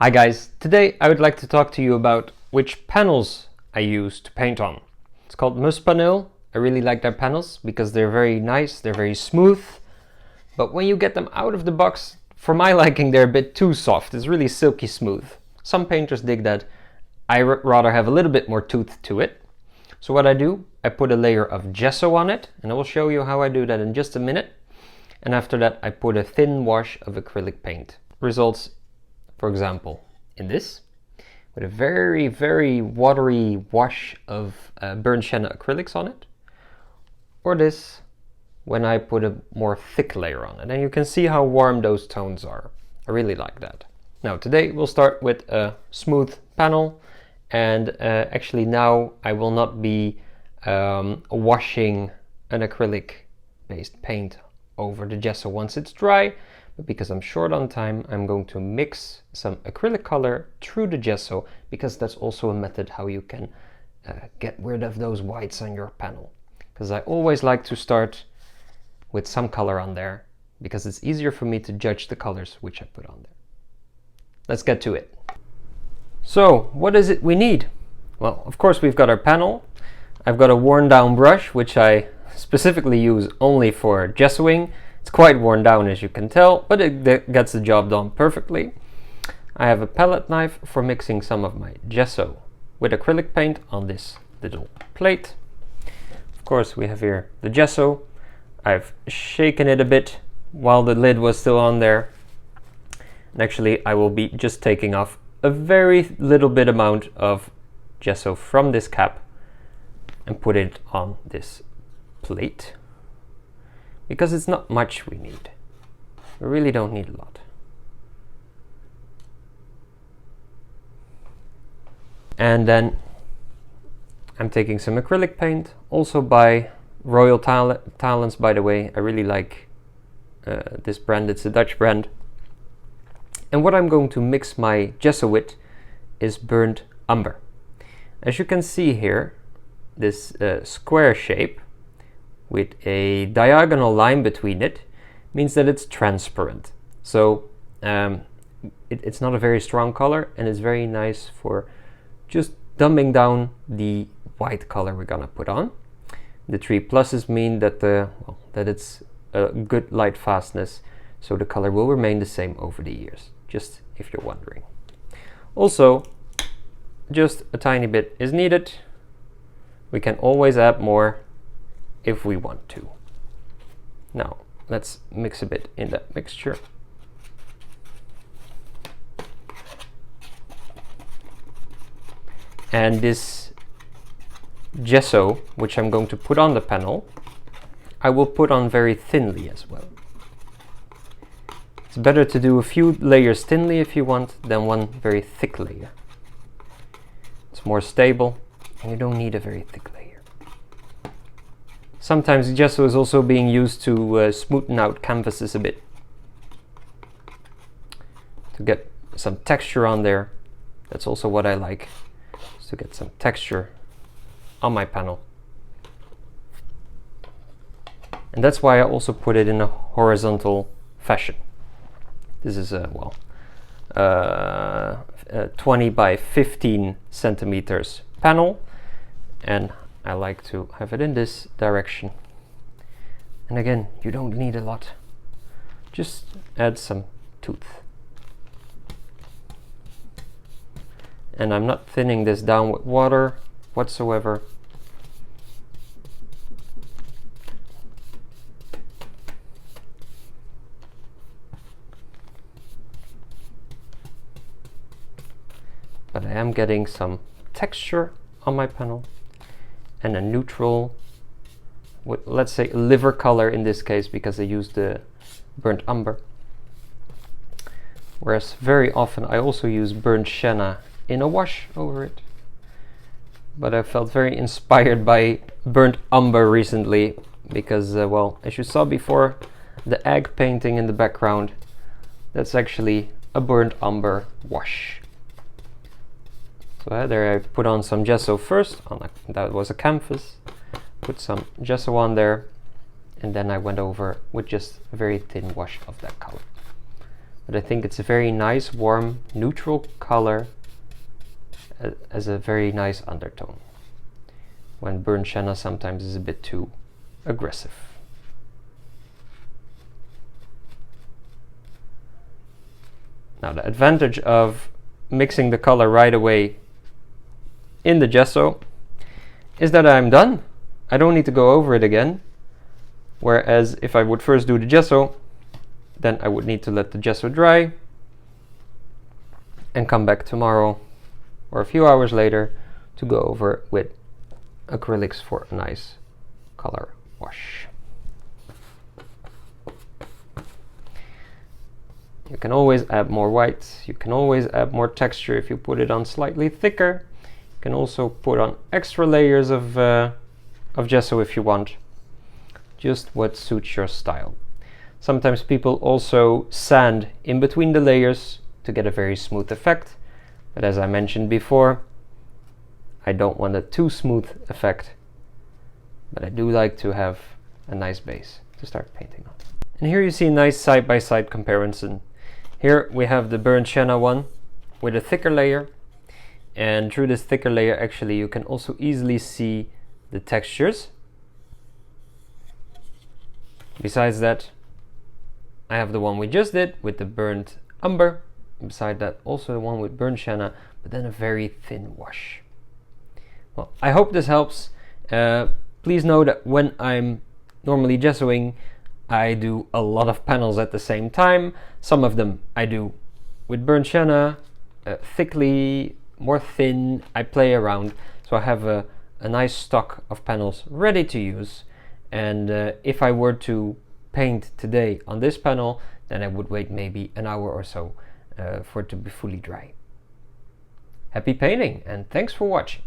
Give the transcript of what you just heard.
Hi guys, today I would like to talk to you about which panels I use to paint on. It's called Muspaneel. I really like their panels because they're very nice, they're very smooth, but when you get them out of the box, for my liking they're a bit too soft. It's really silky smooth. Some painters dig that. I rather have a little bit more tooth to it. So what I do, I put a layer of gesso on it, and I will show you how I do that in just a minute. And after that I put a thin wash of acrylic paint. Results, for example, in this, with a very watery wash of burnt sienna acrylics on it, or this, when I put a more thick layer on it. And you can see how warm those tones are. I really like that. Now today we'll start with a smooth panel, and actually now I will not be washing an acrylic based paint over the gesso once it's dry, but because I'm short on time, I'm going to mix some acrylic color through the gesso, because that's also a method how you can get rid of those whites on your panel. Because I always like to start with some color on there, because it's easier for me to judge the colors which I put on there. Let's get to it. So, what is it we need? Well, of course we've got our panel. I've got a worn down brush, which I specifically use only for gessoing. It's quite worn down, as you can tell, but it gets the job done perfectly. I have a palette knife for mixing some of my gesso with acrylic paint on this little plate. Of course, we have here the gesso. I've shaken it a bit while the lid was still on there. And actually, I will be just taking off a very little bit amount of gesso from this cap and put it on this plate, because it's not much we need. We really don't need a lot. And then I'm taking some acrylic paint, also by Royal Talens, by the way. I really like this brand, it's a Dutch brand. And what I'm going to mix my gesso with is burnt umber. As you can see here, this square shape with a diagonal line between it means that it's transparent. So it's not a very strong color, and it's very nice for just dumbing down the white color we're gonna put on. The 3 pluses mean that that it's a good light fastness, so the color will remain the same over the years, just if you're wondering. Also, just a tiny bit is needed. We can always add more if we want to. Now, let's mix a bit in that mixture. And this gesso, which I'm going to put on the panel, I will put on very thinly as well. It's better to do a few layers thinly if you want than one very thick layer. It's more stable, and you don't need a very thick layer. Sometimes gesso is also being used to smoothen out canvases a bit, to get some texture on there. That's also what I like, is to get some texture on my panel. And that's why I also put it in a horizontal fashion. This is a 20 by 15 centimeters panel, and I like to have it in this direction. And again, you don't need a lot, just add some tooth. And I'm not thinning this down with water whatsoever. But I am getting some texture on my panel, and a neutral, let's say liver color in this case, because I used the burnt umber. Whereas very often I also use burnt sienna in a wash over it. But I felt very inspired by burnt umber recently, because well, as you saw before, the egg painting in the background, that's actually a burnt umber wash. So there I put on some gesso first, that was a canvas, put some gesso on there, and then I went over with just a very thin wash of that color. but I think it's a very nice, warm, neutral color as a very nice undertone, when burnt sienna sometimes is a bit too aggressive. Now the advantage of mixing the color right away in the gesso is that I'm done. I don't need to go over it again. Whereas if I would first do the gesso, then I would need to let the gesso dry and come back tomorrow or a few hours later to go over it with acrylics for a nice color wash. You can always add more white, you can always add more texture if you put it on slightly thicker. You can also put on extra layers of gesso if you want, just what suits your style. Sometimes people also sand in between the layers to get a very smooth effect, but as I mentioned before, I don't want a too smooth effect, but I do like to have a nice base to start painting on. And here you see a nice side-by-side comparison. Here we have the burnt sienna one with a thicker layer, and through this thicker layer actually you can also easily see the textures. Besides that, I have the one we just did with the burnt umber. Beside that, also the one with burnt sienna, but then a very thin wash. Well, I hope this helps. Please know that when I'm normally gessoing, I do a lot of panels at the same time. Some of them I do with burnt sienna, thickly, more thin. I play around, so I have a nice stock of panels ready to use. And if I were to paint today on this panel, then I would wait maybe an hour or so for it to be fully dry. Happy painting, and thanks for watching.